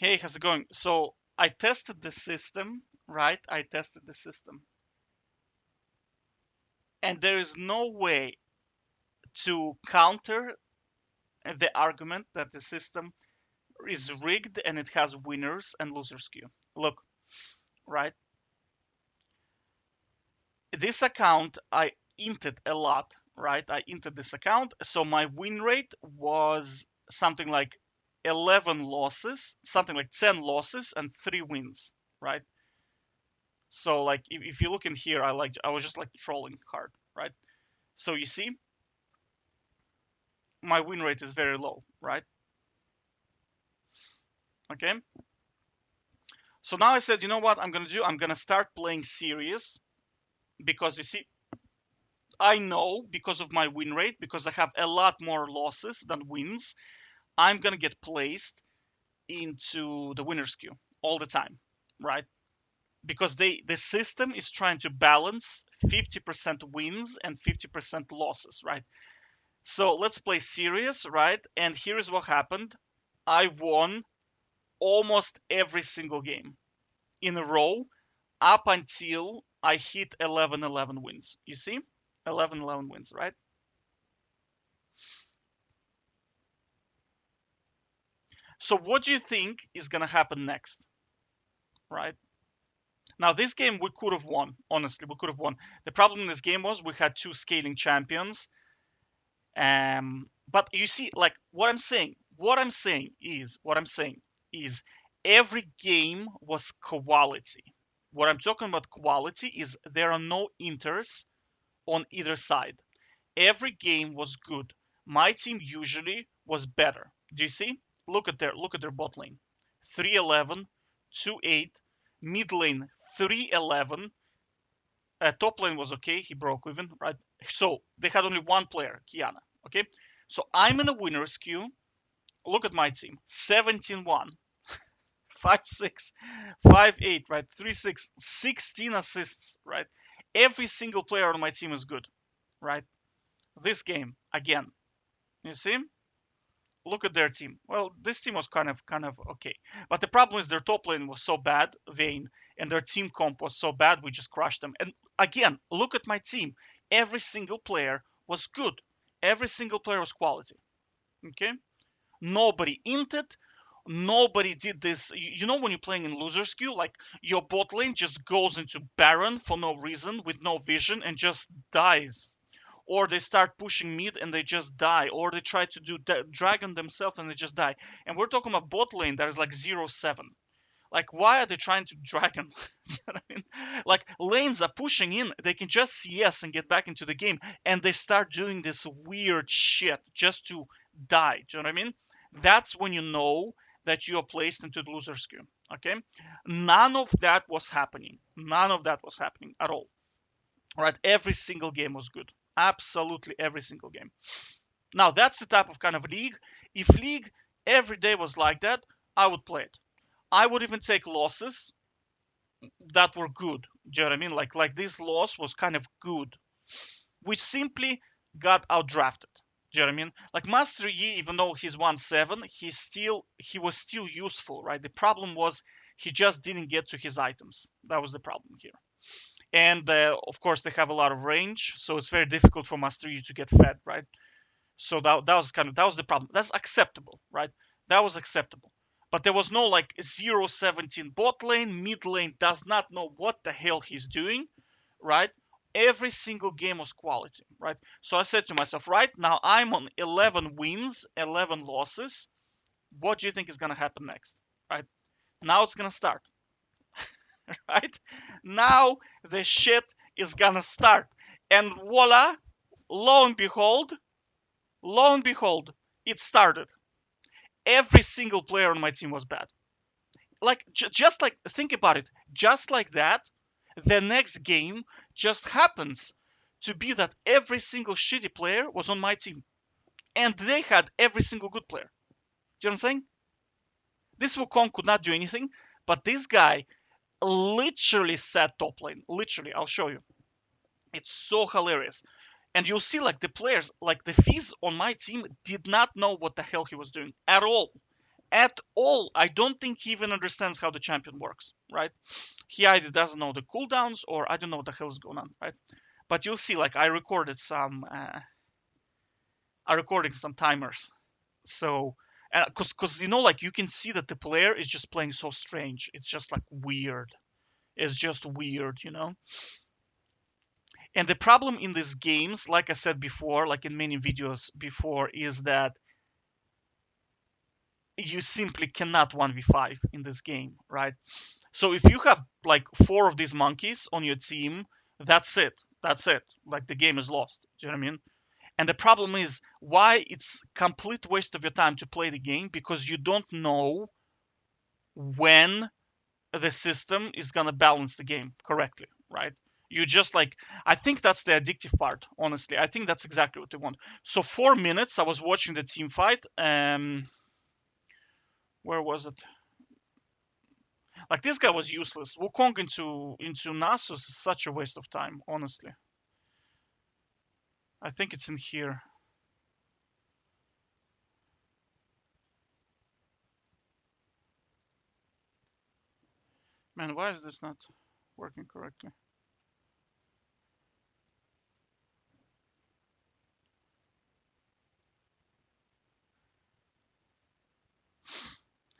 Hey, how's it going? So I tested the system, right? I tested the system, and there is no way to counter the argument that the system is rigged and it has winners and losers queue. Look, right? This account I inted a lot, right? I inted this account, so my win rate was something like 11 losses, something like 10 losses and 3 wins, right? So like if you look in here, I was just like trolling hard, right? So you see, my win rate is very low, right? Okay. So now I said, you know what I'm gonna do? I'm gonna start playing serious because you see, I know because of my win rate, because I have a lot more losses than wins, I'm gonna get placed into the winners queue all the time, right? Because the system is trying to balance 50% wins and 50% losses, right? So let's play serious, right? And here's what happened. I won almost every single game in a row up until I hit 11-11 wins. You see? 11-11 wins, right? So what do you think is going to happen next, right? Now, this game we could have won. Honestly, we could have won. The problem in this game was we had two scaling champions. But you see, like what I'm saying is every game was quality. What I'm talking about quality is there are no inters on either side. Every game was good. My team usually was better. Do you see? Look at their bot lane. 311, 2-8, mid lane 311. Top lane was okay. He broke even, right? So they had only one player, Kiana. Okay. So I'm in a winner's queue. Look at my team. 17-1, 5-6, 5-8, right? 3-6, 16 assists, right? Every single player on my team is good, right? This game, again, you see? Look at their team. Well, this team was kind of okay. But the problem is their top lane was so bad, Vayne, and their team comp was so bad, we just crushed them. And again, look at my team. Every single player was good. Every single player was quality. Okay? Nobody inted. Nobody did this. You know when you're playing in loser's queue, like your bot lane just goes into Baron for no reason, with no vision, and just dies, or they start pushing mid and they just die, or they try to do dragon themselves and they just die. And we're talking about bot lane that is like 0-7. Like, why are they trying to dragon? You know what I mean? Like, lanes are pushing in, they can just CS and get back into the game, and they start doing this weird shit just to die. Do you know what I mean? That's when you know that you are placed into the loser's queue. Okay? None of that was happening. None of that was happening at all. Right? Every single game was good. Absolutely every single game. Now that's the type of kind of league. If league every day was like that, I would play it. I would even take losses that were good. Do you know what I mean? Like this loss was kind of good. We simply got outdrafted. Do you know what I mean? Like Master Yi, even though he's 1-7, he was still useful, right? The problem was he just didn't get to his items. That was the problem here. And of course they have a lot of range, so it's very difficult for Master Yi to get fed, right? So that was the problem. That's acceptable, right? That was acceptable. But there was no like 0-17 bot lane, mid lane does not know what the hell he's doing, right? Every single game was quality, right? So I said to myself, right now I'm on 11 wins, 11 losses. What do you think is gonna happen next, right? Now it's gonna start, right? Now the shit is gonna start, and voila, lo and behold, lo and behold, it started. Every single player on my team was bad. Like just like think about it, just like that, the next game just happens to be that every single shitty player was on my team, and they had every single good player. Do you know what I'm saying? This Wukong could not do anything, but this guy literally sat top lane. Literally, I'll show you. It's so hilarious. And you'll see like the players, like the Fizz on my team did not know what the hell he was doing at all. at all. I don't think he even understands how the champion works, right? He either doesn't know the cooldowns or I don't know what the hell is going on, right? But you'll see, like I recorded some timers. So, cause you know, like you can see that the player is just playing so strange. It's just like weird. It's just weird, you know. And the problem in these games, like I said before, like in many videos before, is that you simply cannot 1v5 in this game, right? So if you have like 4 of these monkeys on your team, that's it. That's it. Like the game is lost. Do you know what I mean? And the problem is why it's complete waste of your time to play the game, because you don't know when the system is gonna balance the game correctly, right? You just like, I think that's the addictive part, honestly. I think that's exactly what they want. So 4 minutes I was watching the team fight. Where was it? Like this guy was useless. Wukong into Nasus is such a waste of time, honestly. I think it's in here. Man, why is this not working correctly?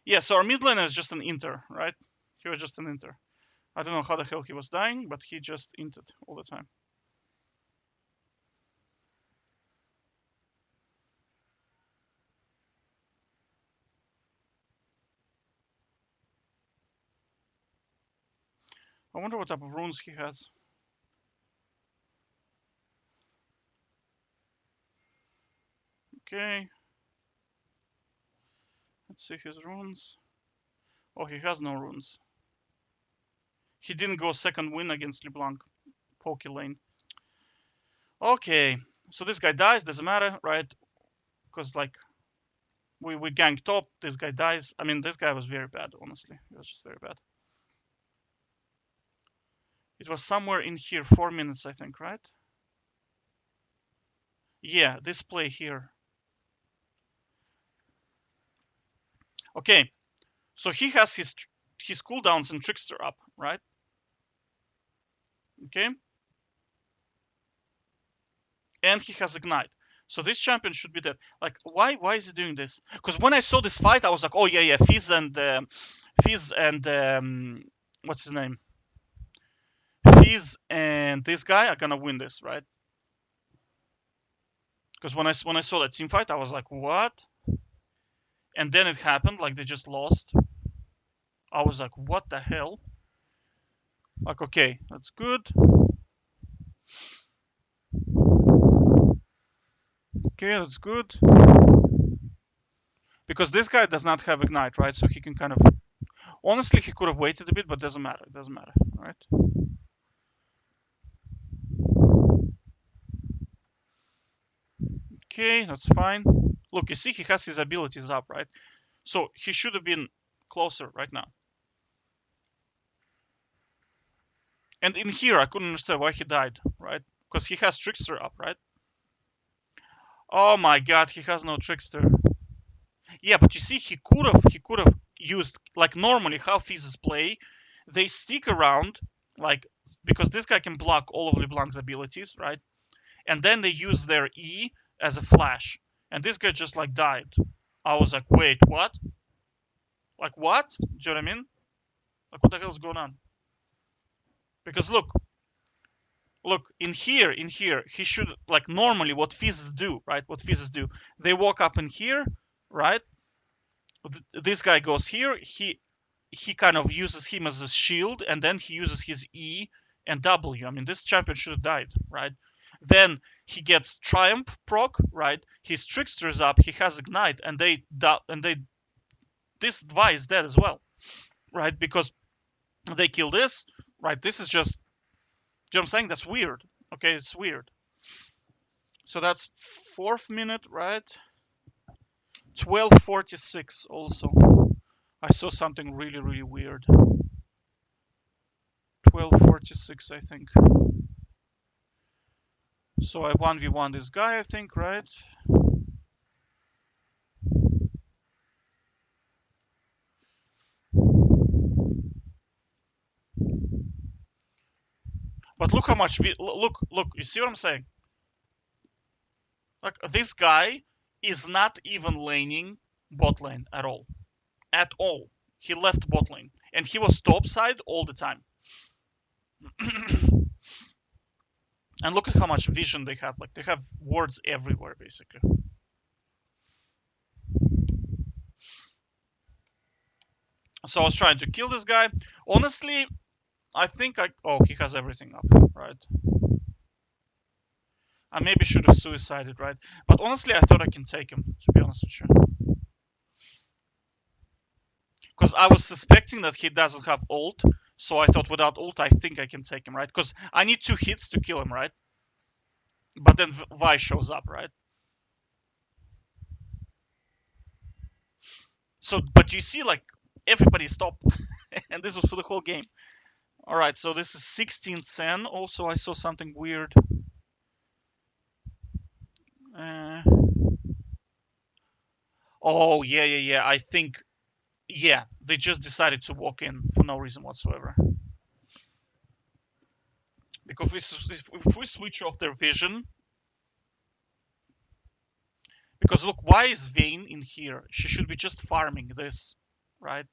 Yeah, so our mid laner is just an inter, right? He was just an inter. I don't know how the hell he was dying, but he just inted all the time. I wonder what type of runes he has. Okay. Let's see his runes. Oh, he has no runes. He didn't go second win against LeBlanc. Pokey lane. Okay. So this guy dies, doesn't matter, right? Because like we gang top, this guy dies. I mean, this guy was very bad, honestly. He was just very bad. It was somewhere in here, 4 minutes, I think, right? Yeah, this play here. Okay, so he has his cooldowns and Trickster up, right? Okay, and he has Ignite. So this champion should be dead. Like, why is he doing this? Because when I saw this fight, I was like, oh yeah, Fizz and what's his name? Fizz and this guy are gonna win this, right? Because when I saw that team fight, I was like, what? And then it happened, like they just lost. I was like, what the hell? Like, okay, that's good. Okay, that's good. Because this guy does not have Ignite, right? So he can kind of... Honestly, he could have waited a bit, but doesn't matter. It doesn't matter, right? Okay, that's fine. Look, you see he has his abilities up, right? So he should have been closer right now. And in here, I couldn't understand why he died, right? Because he has Trickster up, right? Oh my god, he has no Trickster. Yeah, but you see, he could have used, like normally how Fizzes play, they stick around, like, because this guy can block all of LeBlanc's abilities, right? And then they use their E as a flash. And this guy just like died. I was like, wait, what? Like what? Do you know what I mean? Like what the hell's going on? Because look, in here, he should, like normally what Fizzes do, right? What Fizzes do. They walk up in here, right? This guy goes here, he kind of uses him as a shield, and then he uses his E and W. I mean, this champion should have died, right? Then he gets Triumph proc, right? His Trickster's up, he has Ignite, and this Vi is dead as well, right? Because they kill this, right? This is just, you know what I'm saying? That's weird. Okay, it's weird. So that's 4th minute, right? 12:46 also. I saw something really, really weird. 12:46, I think. So I 1v1 this guy, I think, right? But look how much look. You see what I'm saying? Like this guy is not even laning bot lane at all. At all. He left bot lane. And he was top side all the time. And look at how much vision they have. Like they have wards everywhere basically. So I was trying to kill this guy. Honestly, I think oh, he has everything up, right? I maybe should have suicided, right? But honestly, I thought I can take him, to be honest with you. Because I was suspecting that he doesn't have ult, so I thought without ult, I think I can take him, right? Because I need 2 hits to kill him, right? But then Vi shows up, right? So, but you see, like, everybody stopped. And this was for the whole game. Alright, so this is 16-10. Also, I saw something weird. Uh, oh, yeah. I think, yeah, they just decided to walk in for no reason whatsoever. Because if we switch off their vision, because look, why is Vayne in here? She should be just farming this, right?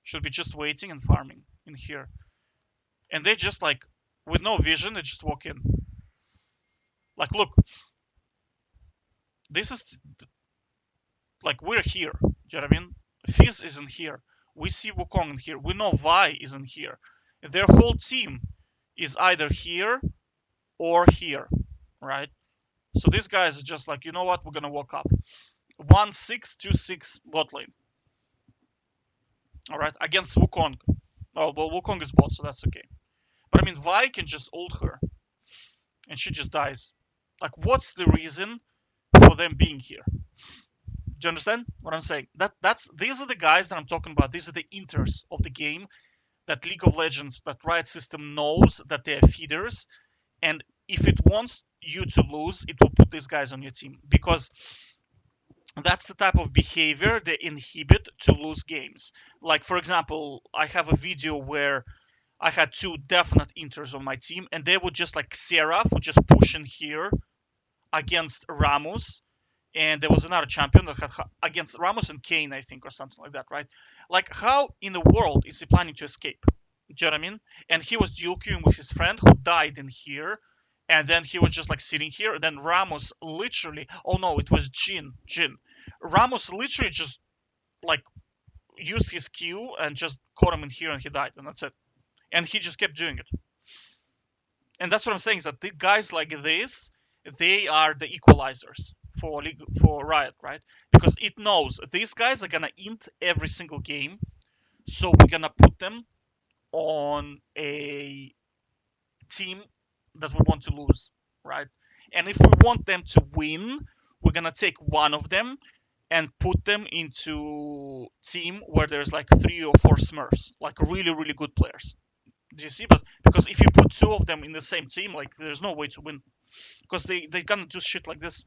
Should be just waiting and farming in here. And they just like, with no vision, they just walk in. Like, look, this is like we're here. Do you know what I mean? Fizz isn't here. We see Wukong in here. We know Vi isn't here. Their whole team is either here or here, right? So these guys are just like, you know what? We're gonna walk up. 1-6, 2-6 bot lane. All right, against Wukong. Oh well, Wukong is bot, so that's okay. But I mean, Vi can just ult her, and she just dies. Like, what's the reason for them being here? Do you understand what I'm saying? That's these are the guys that I'm talking about. These are the inters of the game that League of Legends, that Riot System knows that they're feeders, and if it wants you to lose, it will put these guys on your team because that's the type of behavior they inhibit to lose games. Like, for example, I have a video where I had 2 definite inters on my team, and they would just like Seraph would just push in here against Ramos, and there was another champion that had against Ramos and Kane, I think, or something like that, right? Like, how in the world is he planning to escape? Do you know what I mean? And he was dual queuing with his friend who died in here, and then he was just like sitting here, and then Ramos literally, oh no, it was Jin. Ramos literally just like used his Q and just caught him in here, and he died, and that's it. And he just kept doing it. And that's what I'm saying, is that the guys like this, they are the equalizers for Riot, right? Because it knows these guys are gonna int every single game, so we're gonna put them on a team that we want to lose, right? And if we want them to win, we're gonna take one of them and put them into team where there's like 3 or 4 Smurfs, like really good players. Do you see? But because if you put 2 of them in the same team, like there's no way to win, because they gonna do shit like this.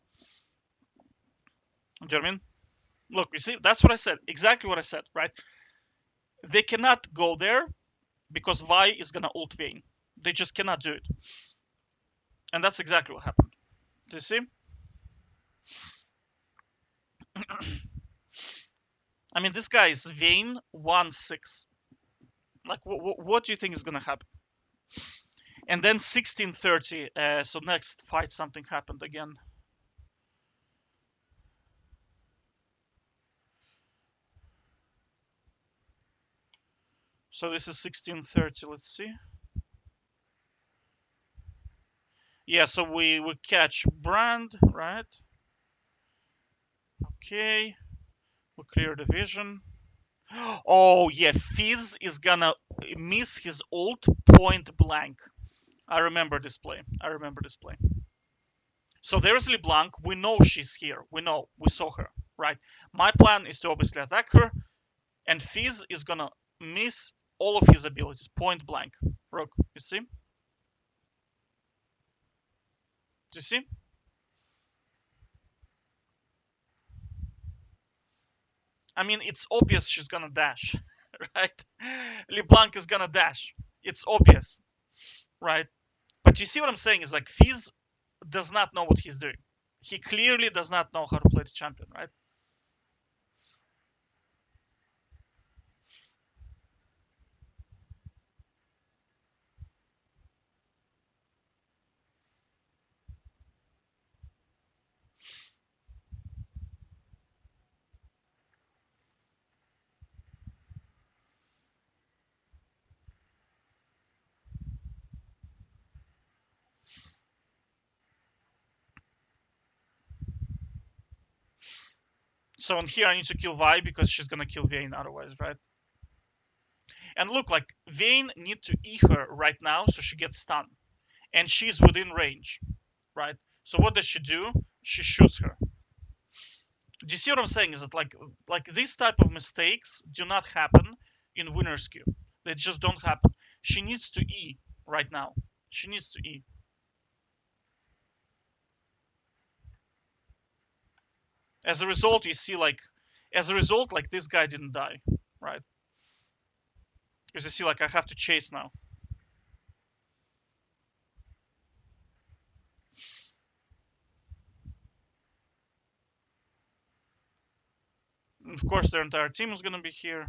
Do you know what I mean? Look, you see, that's what I said. Exactly what I said, right? They cannot go there because Vi is gonna ult Vayne. They just cannot do it. And that's exactly what happened. Do you see? I mean, this guy is Vayne 1-6. Like, what do you think is gonna happen? And then 16:30. So next fight, something happened again. So this is 16:30. Let's see. Yeah, so we catch Brand, right? Okay, we clear the vision. Oh yeah, Fizz is gonna miss his ult point blank. I remember this play. So there's LeBlanc. We know she's here. We saw her, right? My plan is to obviously attack her, and Fizz is gonna miss all of his abilities point blank. Rook, you see? Do you see? I mean, it's obvious she's gonna dash, right? LeBlanc is gonna dash. It's obvious, right? But you see what I'm saying is like Fizz does not know what he's doing. He clearly does not know how to play the champion, right? So in here I need to kill Vi because she's gonna kill Vayne otherwise, right? And look, like Vayne need to E her right now so she gets stunned, and she's within range, right? So what does she do? She shoots her. Do you see what I'm saying? Is that like these type of mistakes do not happen in winner's queue? They just don't happen. She needs to E right now. She needs to E. As a result, you see as a result, like this guy didn't die, right? Because you see, like I have to chase now. And of course, their entire team is gonna be here.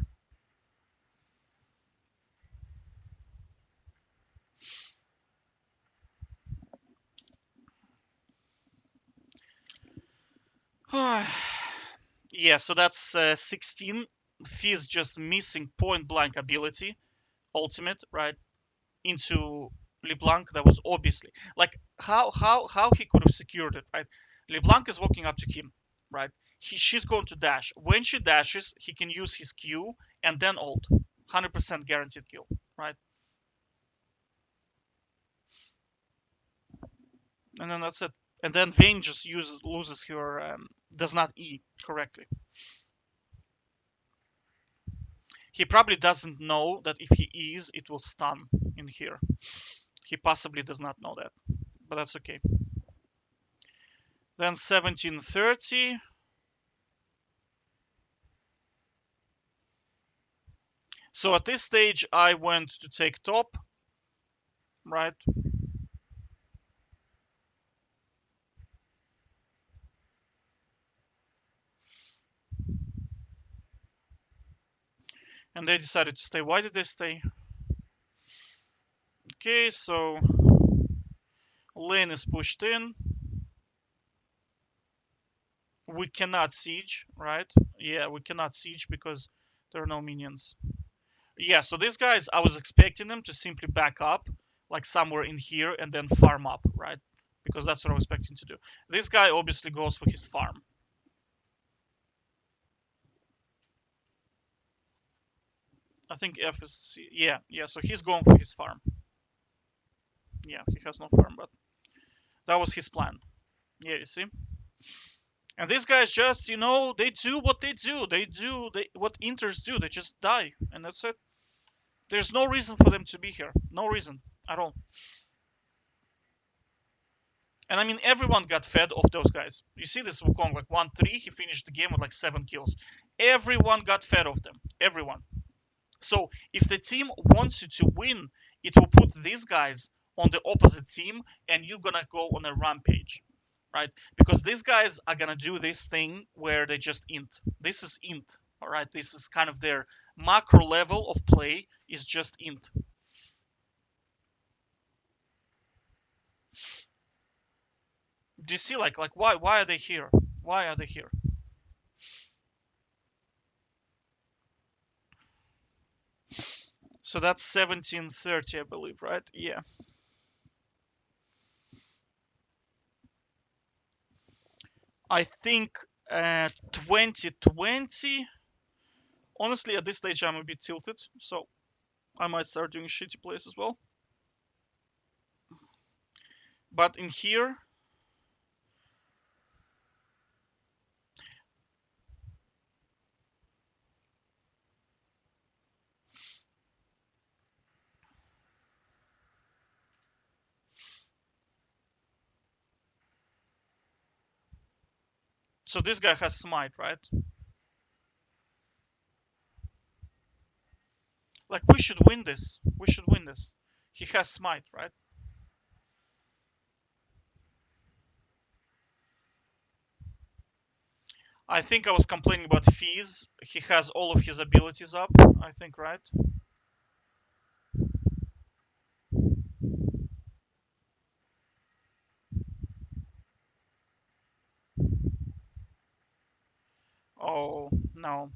Yeah, so that's 16. Fizz just missing point blank ability, ultimate, right? Into LeBlanc. That was obviously like how he could have secured it, right? LeBlanc is walking up to him, right? She's going to dash. When she dashes, he can use his Q and then ult. 100% guaranteed kill, right? And then that's it. And then Vayne just loses her, does not E correctly. He probably doesn't know that if he E's, it will stun in here. He possibly does not know that, but that's okay. Then 1730. So at this stage, I went to take top, right? And they decided to stay. Why did they stay? Okay, so lane is pushed in. We cannot siege, right? Yeah, we cannot siege because there are no minions. Yeah, so these guys, I was expecting them to simply back up, like somewhere in here, and then farm up, right? Because that's what I was expecting to do. This guy obviously goes for his farm. I think F is C. Yeah, so he's going for his farm. Yeah, he has no farm, but that was his plan. Yeah, you see? And these guys just, they do what they do. They do what inters do. They just die, and that's it. There's no reason for them to be here. No reason at all. And I mean, everyone got fed off those guys. You see this Wukong, like 1-3, he finished the game with like 7 kills. Everyone got fed off them. Everyone. So if the team wants you to win, it will put these guys on the opposite team, and you're gonna go on a rampage, right? Because these guys are gonna do this thing where they just int. This is int, all right? This is kind of their macro level of play is just int. Do you see like why are they here? Why are they here? So that's 1730, I believe, right? Yeah. I think 2020. Honestly, at this stage, I'm a bit tilted, so I might start doing shitty plays as well. But in here, so this guy has smite, right? Like we should win this. We should win this. He has smite, right? I think I was complaining about fees. He has all of his abilities up, I think, right? Oh, no.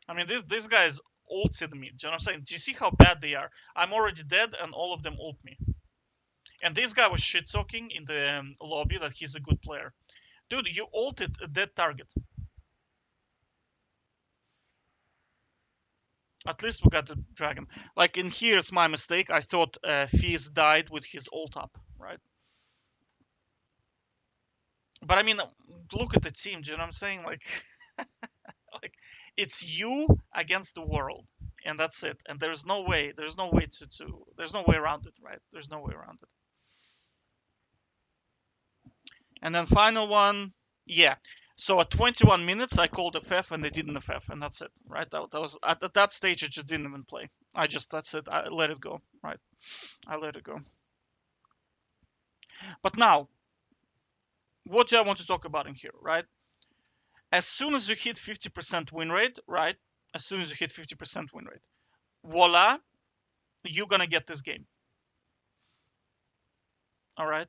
I mean, these guys ulted me. Do you know what I'm saying? Do you see how bad they are? I'm already dead, and all of them ult me. And this guy was shit talking in the lobby that he's a good player. Dude, you ulted a dead target. At least we got the dragon. Like in here, it's my mistake. I thought Fizz died with his ult up, right? But I mean, look at the team. Do you know what I'm saying? Like it's you against the world, and that's it. And there's no way. There's no way There's no way around it, right? There's no way around it. And then final one, yeah. So at 21 minutes, I called FF and they didn't FF, and that's it, right? That was at that stage, I just didn't even play. That's it. I let it go, right? I let it go. But now, what do I want to talk about in here, right? As soon as you hit 50% win rate, right? As soon as you hit 50% win rate, voila, you're gonna get this game. All right,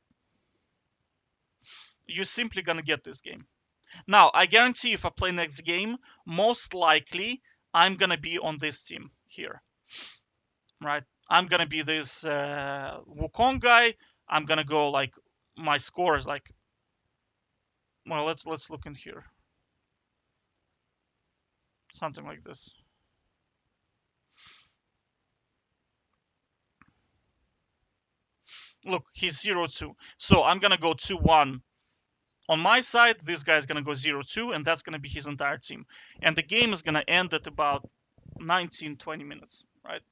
you're simply gonna get this game. Now, I guarantee if I play next game, most likely I'm gonna be on this team here, right? I'm gonna be this Wukong guy. I'm gonna go like my score is like, well, let's look in here, something like this. Look, he's 0-2, so I'm gonna go 2-1 on my side. This guy's gonna go 0-2, and that's gonna be his entire team, and the game is gonna end at about 19-20 minutes, right?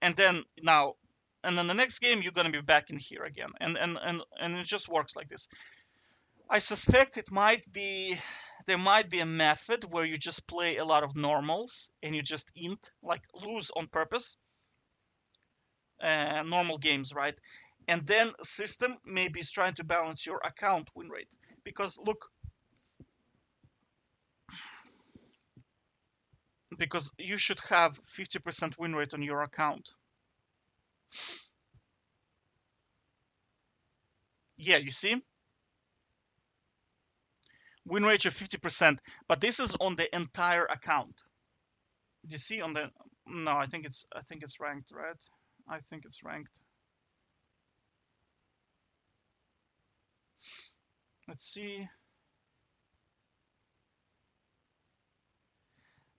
And then now, and then the next game you're gonna be back in here again, and it just works like this. I suspect there might be a method where you just play a lot of normals and you just int, like lose on purpose, normal games, right? And then system maybe is trying to balance your account win rate, because look, because you should have 50% win rate on your account. Yeah, you see, win rate of 50%, but this is on the entire account. Do you see on the? No, I think it's ranked, right? I think it's ranked. Let's see.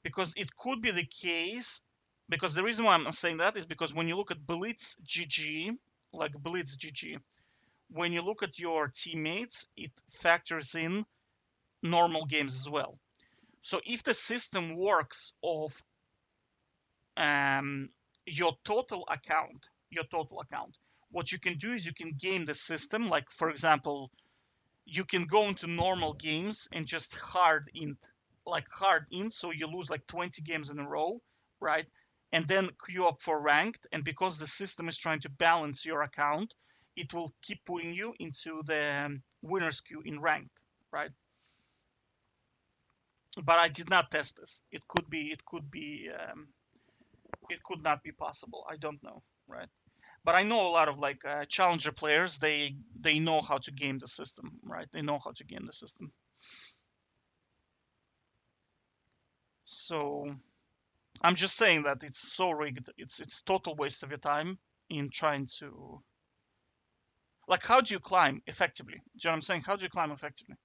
Because it could be the case, because the reason why I'm saying that is because when you look at Blitz GG, like Blitz GG, when you look at your teammates, it factors in normal games as well. So if the system works of um, your total account, what you can do is you can game the system. Like for example, you can go into normal games and just hard int, so you lose like 20 games in a row, right? And then queue up for ranked, and because the system is trying to balance your account, it will keep putting you into the winners queue in ranked, right? But I did not test this. It could not be possible. I don't know, right? But I know a lot of like challenger players. They know how to game the system, right? They know how to game the system. So I'm just saying that it's so rigged. It's total waste of your time in trying to, like, how do you climb effectively? Do you know what I'm saying? How do you climb effectively?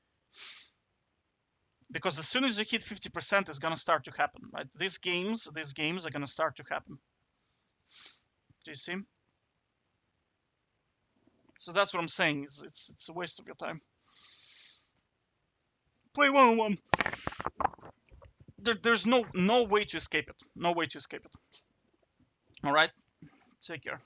Because as soon as you hit 50%, it's gonna start to happen, right? These games are gonna start to happen. Do you see? So that's what I'm saying. It's a waste of your time. Play 1-on-1. There's no way to escape it. No way to escape it. All right. Take care.